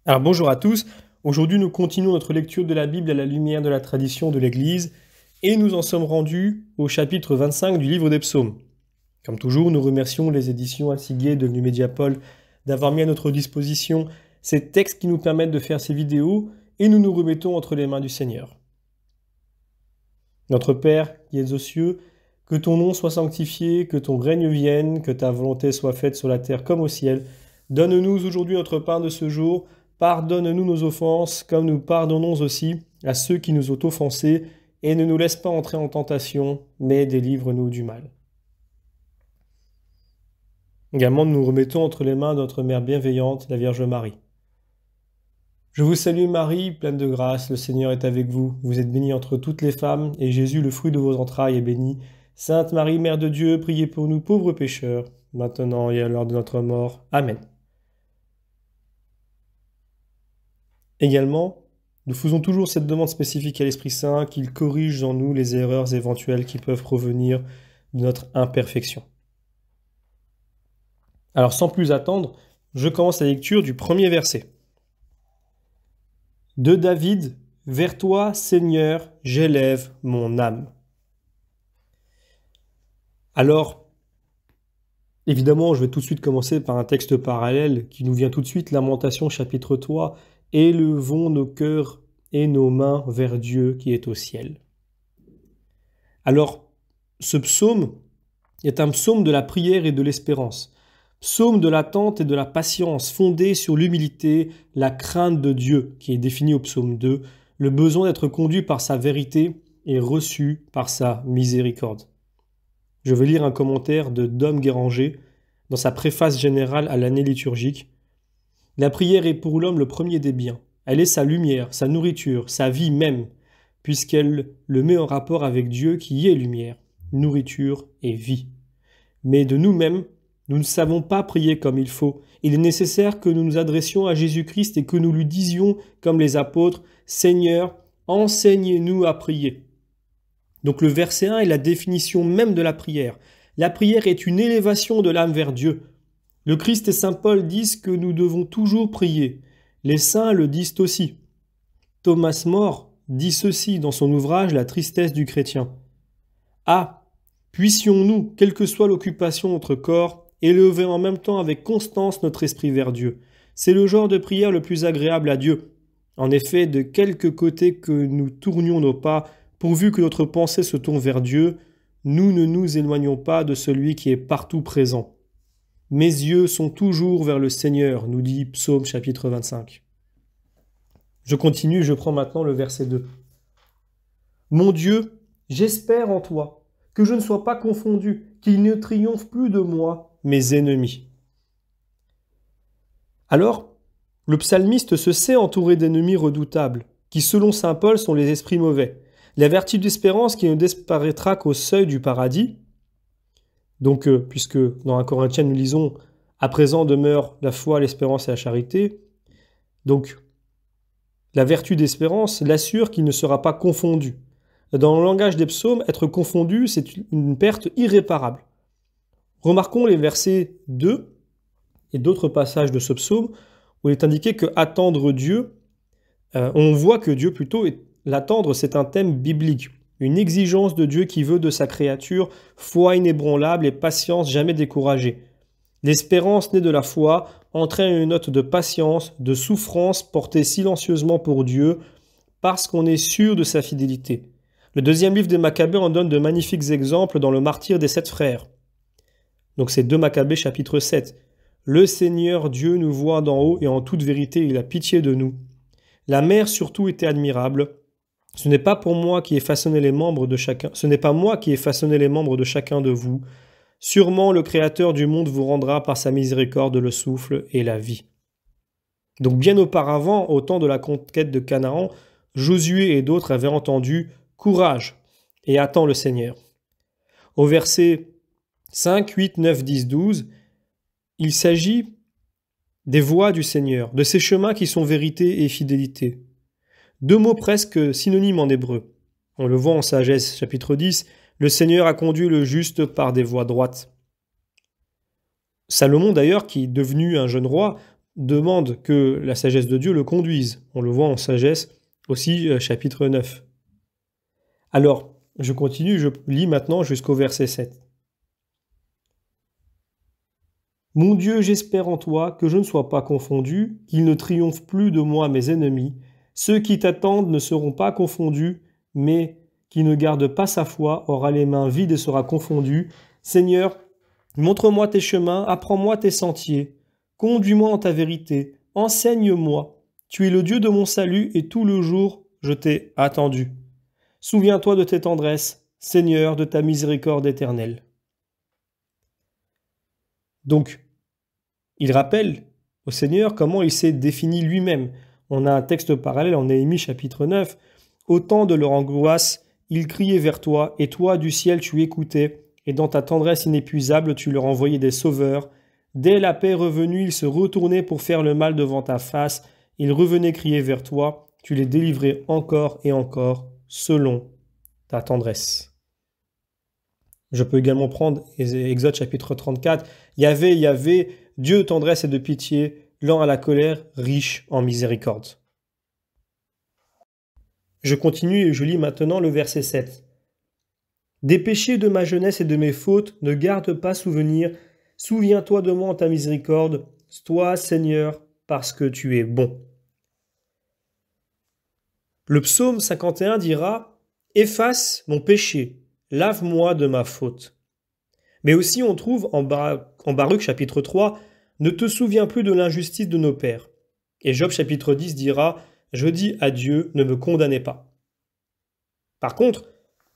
Alors bonjour à tous, aujourd'hui nous continuons notre lecture de la Bible à la lumière de la tradition de l'Église et nous en sommes rendus au chapitre 25 du livre des psaumes. Comme toujours, nous remercions les éditions Atsiguet de Médiapole d'avoir mis à notre disposition ces textes qui nous permettent de faire ces vidéos et nous nous remettons entre les mains du Seigneur. Notre Père qui es aux cieux, que ton nom soit sanctifié, que ton règne vienne, que ta volonté soit faite sur la terre comme au ciel. Donne-nous aujourd'hui notre pain de ce jour. Pardonne-nous nos offenses, comme nous pardonnons aussi à ceux qui nous ont offensés, et ne nous laisse pas entrer en tentation, mais délivre-nous du mal. Également, nous nous remettons entre les mains de notre Mère bienveillante, la Vierge Marie. Je vous salue Marie, pleine de grâce, le Seigneur est avec vous. Vous êtes bénie entre toutes les femmes, et Jésus, le fruit de vos entrailles, est béni. Sainte Marie, Mère de Dieu, priez pour nous pauvres pécheurs, maintenant et à l'heure de notre mort. Amen. Également, nous faisons toujours cette demande spécifique à l'Esprit Saint qu'il corrige en nous les erreurs éventuelles qui peuvent provenir de notre imperfection. Alors sans plus attendre, je commence la lecture du premier verset. De David, vers toi, Seigneur, j'élève mon âme. Alors, évidemment, je vais tout de suite commencer par un texte parallèle qui nous vient tout de suite, Lamentation chapitre 3, « Élevons nos cœurs et nos mains vers Dieu qui est au ciel. » Alors, ce psaume est un psaume de la prière et de l'espérance, psaume de l'attente et de la patience, fondé sur l'humilité, la crainte de Dieu, qui est défini au psaume 2, le besoin d'être conduit par sa vérité et reçu par sa miséricorde. Je vais lire un commentaire de Dom Guéranger dans sa préface générale à l'année liturgique. La prière est pour l'homme le premier des biens. Elle est sa lumière, sa nourriture, sa vie même, puisqu'elle le met en rapport avec Dieu qui est lumière, nourriture et vie. Mais de nous-mêmes, nous ne savons pas prier comme il faut. Il est nécessaire que nous nous adressions à Jésus-Christ et que nous lui disions, comme les apôtres, « Seigneur, enseignez-nous à prier ». Donc le verset 1 est la définition même de la prière. La prière est une élévation de l'âme vers Dieu. Le Christ et saint Paul disent que nous devons toujours prier. Les saints le disent aussi. Thomas More dit ceci dans son ouvrage « La tristesse du chrétien ». Ah, puissions-nous, quelle que soit l'occupation de notre corps, élever en même temps avec constance notre esprit vers Dieu. C'est le genre de prière le plus agréable à Dieu. En effet, de quelque côté que nous tournions nos pas, pourvu que notre pensée se tourne vers Dieu, nous ne nous éloignons pas de celui qui est partout présent. Mes yeux sont toujours vers le Seigneur, nous dit Psaume chapitre 25. Je continue, je prends maintenant le verset 2. Mon Dieu, j'espère en toi, que je ne sois pas confondu, qu'il ne triomphe plus de moi, mes ennemis. Alors, le psalmiste se sait entouré d'ennemis redoutables, qui selon saint Paul sont les esprits mauvais. La vertu d'espérance qui ne disparaîtra qu'au seuil du paradis. Donc, puisque dans 1 Corinthiens nous lisons « À présent demeure la foi, l'espérance et la charité », donc la vertu d'espérance l'assure qu'il ne sera pas confondu. Dans le langage des psaumes, être confondu, c'est une perte irréparable. Remarquons les versets 2 et d'autres passages de ce psaume où il est indiqué que attendre Dieu, on voit que Dieu plutôt, l'attendre c'est un thème biblique. Une exigence de Dieu qui veut de sa créature foi inébranlable et patience jamais découragée. L'espérance née de la foi entraîne une note de patience, de souffrance portée silencieusement pour Dieu parce qu'on est sûr de sa fidélité. Le deuxième livre des Maccabées en donne de magnifiques exemples dans le martyre des 7 frères. Donc c'est 2 Maccabées chapitre 7. Le Seigneur Dieu nous voit d'en haut et en toute vérité il a pitié de nous. La mère surtout était admirable. Ce n'est pas moi qui ai façonné les membres de chacun de vous. Sûrement le Créateur du monde vous rendra par sa miséricorde le souffle et la vie. Donc bien auparavant, au temps de la conquête de Canaan, Josué et d'autres avaient entendu « Courage et attends le Seigneur ». Au verset 5, 8, 9, 10, 12, il s'agit des voies du Seigneur, de ses chemins qui sont vérité et fidélité. 2 mots presque synonymes en hébreu. On le voit en Sagesse, chapitre 10, « Le Seigneur a conduit le juste par des voies droites ». Salomon d'ailleurs, qui est devenu un jeune roi, demande que la sagesse de Dieu le conduise. On le voit en Sagesse aussi, chapitre 9. Alors, je continue, je lis maintenant jusqu'au verset 7. Mon Dieu, j'espère en toi, que je ne sois pas confondu, qu'il ne triomphe plus de moi mes ennemis. Ceux qui t'attendent ne seront pas confondus, mais qui ne garde pas sa foi aura les mains vides et sera confondu. Seigneur, montre-moi tes chemins, apprends-moi tes sentiers. Conduis-moi en ta vérité, enseigne-moi. Tu es le Dieu de mon salut et tout le jour je t'ai attendu. Souviens-toi de tes tendresses, Seigneur, de ta miséricorde éternelle. Donc, il rappelle au Seigneur comment il s'est défini lui-même. On a un texte parallèle en Néhémie chapitre 9. Au temps de leur angoisse, ils criaient vers toi, et toi du ciel tu écoutais, et dans ta tendresse inépuisable tu leur envoyais des sauveurs. Dès la paix revenue, ils se retournaient pour faire le mal devant ta face. Ils revenaient crier vers toi, tu les délivrais encore et encore, selon ta tendresse. Je peux également prendre Exode chapitre 34. Yahvé, Dieu de tendresse et de pitié, lent à la colère, riche en miséricorde. Je continue et je lis maintenant le verset 7. Des péchés de ma jeunesse et de mes fautes ne garde pas souvenir. Souviens-toi de moi en ta miséricorde, toi, Seigneur, parce que tu es bon. Le psaume 51 dira « Efface mon péché, lave-moi de ma faute ». Mais aussi on trouve en Baruch chapitre 3 « Ne te souviens plus de l'injustice de nos pères ». Et Job chapitre 10 dira « Je dis à Dieu, ne me condamnez pas ». Par contre,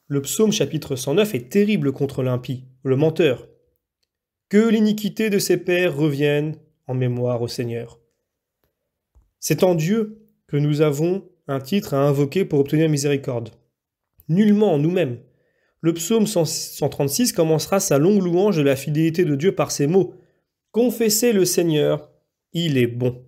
le psaume chapitre 109 est terrible contre l'impie, le menteur. Que l'iniquité de ses pères revienne en mémoire au Seigneur. C'est en Dieu que nous avons un titre à invoquer pour obtenir miséricorde. Nullement en nous-mêmes. Le psaume 136 commencera sa longue louange de la fidélité de Dieu par ces mots. Confessez le Seigneur, il est bon.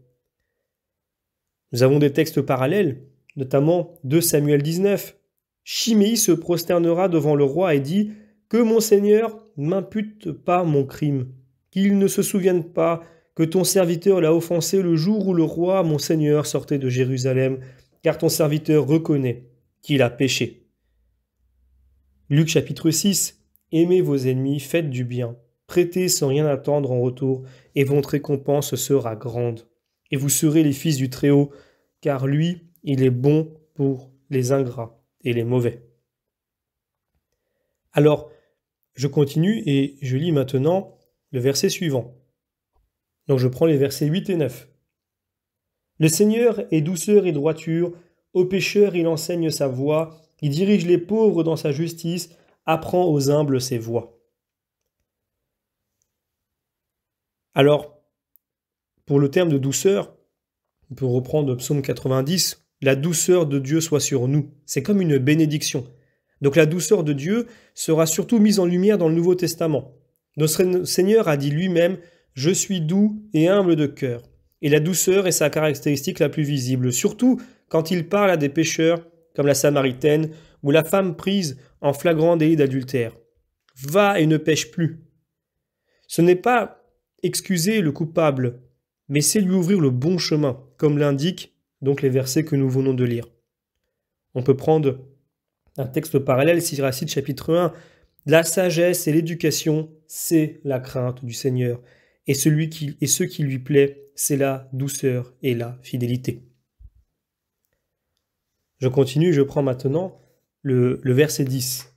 Nous avons des textes parallèles, notamment 2 Samuel 19. Chiméi se prosternera devant le roi et dit « Que mon Seigneur m'impute pas mon crime, qu'il ne se souvienne pas que ton serviteur l'a offensé le jour où le roi, mon Seigneur, sortait de Jérusalem, car ton serviteur reconnaît qu'il a péché. » Luc chapitre 6. Aimez vos ennemis, faites du bien, prêtez sans rien attendre en retour, et votre récompense sera grande. Et vous serez les fils du Très-Haut, car lui, il est bon pour les ingrats et les mauvais. Alors, je continue et je lis maintenant le verset suivant. Donc je prends les versets 8 et 9. Le Seigneur est douceur et droiture, aux pécheurs il enseigne sa voie, il dirige les pauvres dans sa justice, apprend aux humbles ses voies. Alors, pour le terme de douceur, on peut reprendre Psaume 90, la douceur de Dieu soit sur nous. C'est comme une bénédiction. Donc la douceur de Dieu sera surtout mise en lumière dans le Nouveau Testament. Notre Seigneur a dit lui-même « Je suis doux et humble de cœur ». Et la douceur est sa caractéristique la plus visible, surtout quand il parle à des pécheurs comme la Samaritaine ou la femme prise en flagrant délit d'adultère. Va et ne pêche plus. Ce n'est pas excuser le coupable, mais c'est lui ouvrir le bon chemin, comme l'indiquent donc les versets que nous venons de lire. On peut prendre un texte parallèle, Siracide chapitre 1. La sagesse et l'éducation, c'est la crainte du Seigneur. Et ce qui lui plaît, c'est la douceur et la fidélité. Je continue, je prends maintenant le verset 10.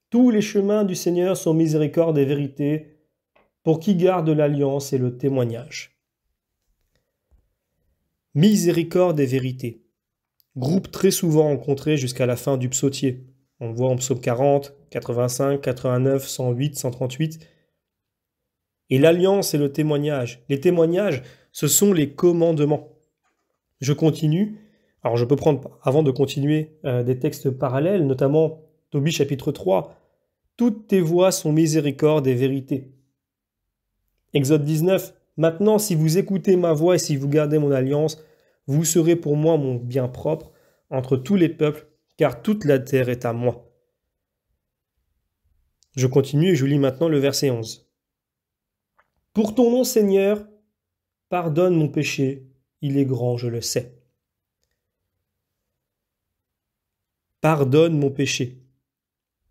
Tous les chemins du Seigneur sont miséricorde et vérité, pour qui garde l'alliance et le témoignage. Miséricorde et vérité. Groupe très souvent rencontré jusqu'à la fin du psautier. On le voit en psaume 40, 85, 89, 108, 138. Et l'alliance et le témoignage. Les témoignages, ce sont les commandements. Je continue. Alors je peux prendre, avant de continuer, des textes parallèles, notamment Tobie chapitre 3. Toutes tes voies sont miséricorde et vérité. Exode 19. Maintenant, si vous écoutez ma voix et si vous gardez mon alliance, vous serez pour moi mon bien propre entre tous les peuples, car toute la terre est à moi. Je continue et je lis maintenant le verset 11. Pour ton nom, Seigneur, pardonne mon péché, il est grand, je le sais. Pardonne mon péché.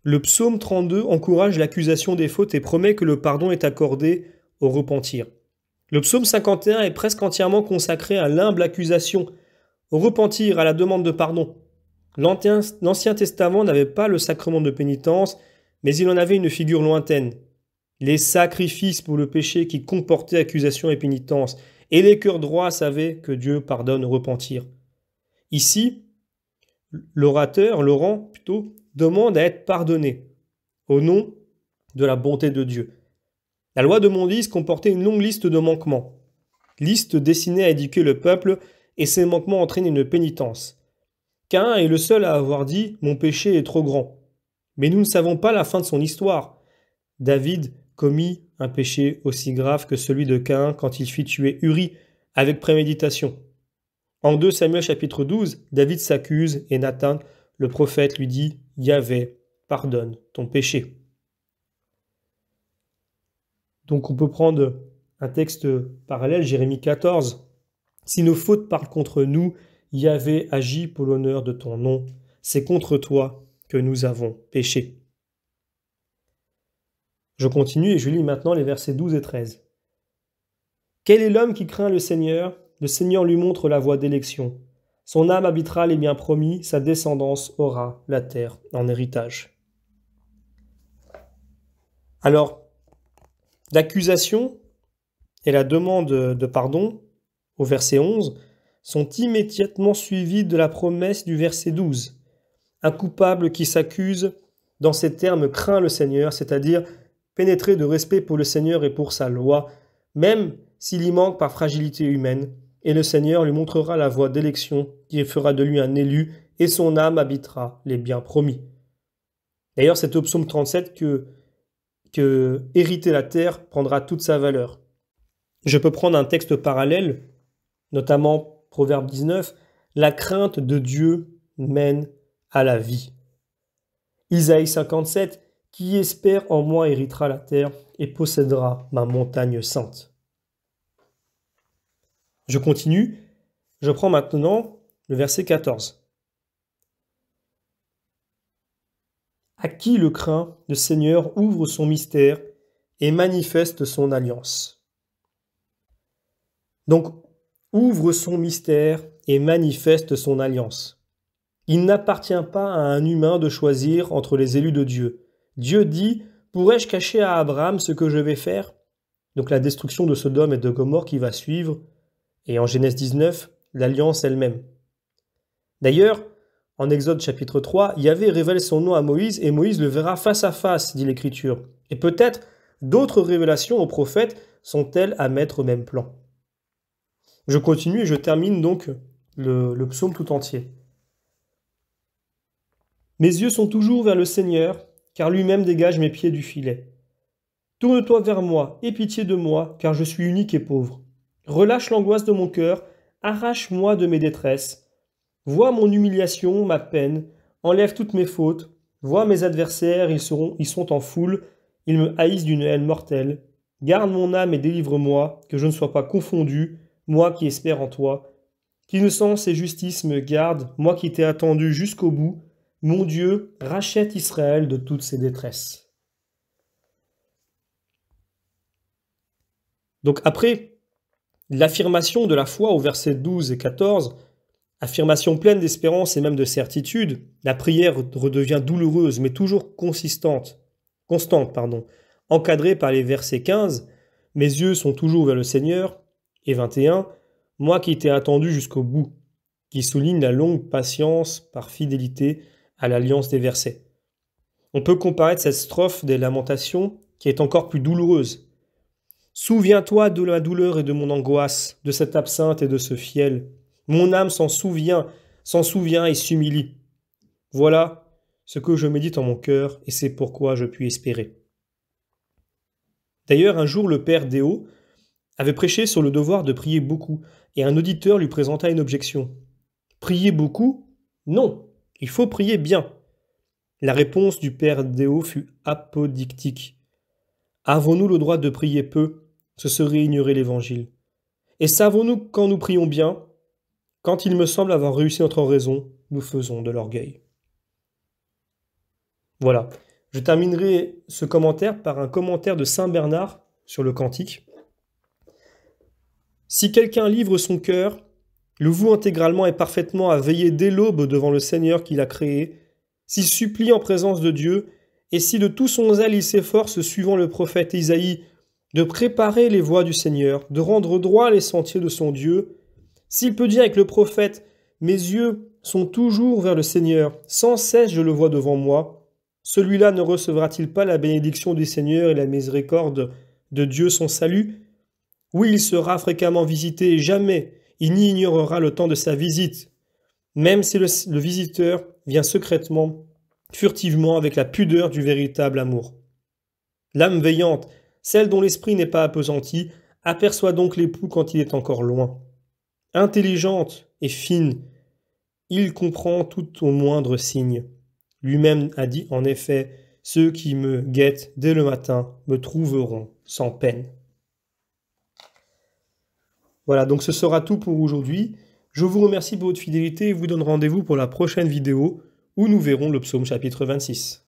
Le psaume 32 encourage l'accusation des fautes et promet que le pardon est accordé au repentir. Le psaume 51 est presque entièrement consacré à l'humble accusation, au repentir, à la demande de pardon. L'Ancien Testament n'avait pas le sacrement de pénitence, mais il en avait une figure lointaine. Les sacrifices pour le péché qui comportaient accusation et pénitence, et les cœurs droits savaient que Dieu pardonne au repentir. Ici, Laurent plutôt, demande à être pardonné, au nom de la bonté de Dieu. La loi de Moïse comportait une longue liste de manquements, liste destinée à éduquer le peuple, et ces manquements entraînent une pénitence. Caïn est le seul à avoir dit « Mon péché est trop grand ». Mais nous ne savons pas la fin de son histoire. David commit un péché aussi grave que celui de Caïn quand il fit tuer Uri avec préméditation. En 2 Samuel chapitre 12, David s'accuse et Nathan, le prophète, lui dit « Yahvé, pardonne ton péché ». Donc on peut prendre un texte parallèle, Jérémie 14. « Si nos fautes parlent contre nous, Yahvé agit pour l'honneur de ton nom. C'est contre toi que nous avons péché. » Je continue et je lis maintenant les versets 12 et 13. « Quel est l'homme qui craint le Seigneur ? Le Seigneur lui montre la voie d'élection. Son âme habitera les biens promis, sa descendance aura la terre en héritage. » Alors, l'accusation et la demande de pardon, au verset 11, sont immédiatement suivies de la promesse du verset 12. Un coupable qui s'accuse, dans ces termes, craint le Seigneur, c'est-à-dire pénétré de respect pour le Seigneur et pour sa loi, même s'il y manque par fragilité humaine, et le Seigneur lui montrera la voie d'élection qui fera de lui un élu, et son âme habitera les biens promis. D'ailleurs, c'est au psaume 37 que hériter la terre prendra toute sa valeur. Je peux prendre un texte parallèle, notamment Proverbe 19, « La crainte de Dieu mène à la vie. » Isaïe 57, « Qui espère en moi héritera la terre et possédera ma montagne sainte. » Je continue, je prends maintenant le verset 14. « À qui le craint, le Seigneur ouvre son mystère et manifeste son alliance. » Donc, ouvre son mystère et manifeste son alliance. Il n'appartient pas à un humain de choisir entre les élus de Dieu. Dieu dit « Pourrais-je cacher à Abraham ce que je vais faire ?» Donc la destruction de Sodome et de Gomorrhe qui va suivre, et en Genèse 19, l'alliance elle-même. D'ailleurs, en Exode chapitre 3, Yahvé révèle son nom à Moïse et Moïse le verra face à face, dit l'Écriture. Et peut-être d'autres révélations aux prophètes sont-elles à mettre au même plan. Je continue et je termine donc le psaume tout entier. « Mes yeux sont toujours vers le Seigneur, car lui-même dégage mes pieds du filet. Tourne-toi vers moi, aie pitié de moi, car je suis unique et pauvre. Relâche l'angoisse de mon cœur, arrache-moi de mes détresses. Vois mon humiliation, ma peine, enlève toutes mes fautes. Vois mes adversaires, ils sont en foule, ils me haïssent d'une haine mortelle. Garde mon âme et délivre-moi, que je ne sois pas confondu, moi qui espère en toi. Qu'innocence et justice me gardent, moi qui t'ai attendu jusqu'au bout. Mon Dieu, rachète Israël de toutes ses détresses. » Donc après l'affirmation de la foi au verset 12 et 14, affirmation pleine d'espérance et même de certitude, la prière redevient douloureuse mais toujours constante, encadrée par les versets 15, « Mes yeux sont toujours vers le Seigneur » et 21, « Moi qui t'ai attendu jusqu'au bout » qui souligne la longue patience par fidélité à l'alliance des versets. On peut comparer cette strophe des Lamentations qui est encore plus douloureuse. Souviens-toi de la douleur et de mon angoisse, de cette absinthe et de ce fiel. Mon âme s'en souvient et s'humilie. Voilà ce que je médite en mon cœur, et c'est pourquoi je puis espérer. D'ailleurs, un jour, le père Déo avait prêché sur le devoir de prier beaucoup, et un auditeur lui présenta une objection. « Prier beaucoup ? Non, il faut prier bien. » La réponse du père Déo fut apodictique. « Avons-nous le droit de prier peu ? Ce serait ignorer l'Évangile. Et savons-nous quand nous prions bien, quand il me semble avoir réussi notre oraison, nous faisons de l'orgueil. Voilà. Je terminerai ce commentaire par un commentaire de Saint Bernard sur le Cantique. Si quelqu'un livre son cœur, le voue intégralement et parfaitement à veiller dès l'aube devant le Seigneur qui l'a créé, s'il supplie en présence de Dieu, et si de tout son zèle il s'efforce, suivant le prophète Isaïe, de préparer les voies du Seigneur, de rendre droit les sentiers de son Dieu, s'il peut dire avec le prophète « Mes yeux sont toujours vers le Seigneur, sans cesse je le vois devant moi », celui-là ne recevra-t-il pas la bénédiction du Seigneur et la miséricorde de Dieu son salut? Oui, il sera fréquemment visité et jamais il n'y ignorera le temps de sa visite, même si le visiteur vient secrètement, furtivement, avec la pudeur du véritable amour. L'âme veillante, celle dont l'esprit n'est pas appesanti, aperçoit donc l'époux quand il est encore loin. Intelligente et fine, il comprend tout au moindre signe. Lui-même a dit en effet, « Ceux qui me guettent dès le matin me trouveront sans peine. » Voilà, donc ce sera tout pour aujourd'hui. Je vous remercie pour votre fidélité et vous donne rendez-vous pour la prochaine vidéo où nous verrons le psaume chapitre 26.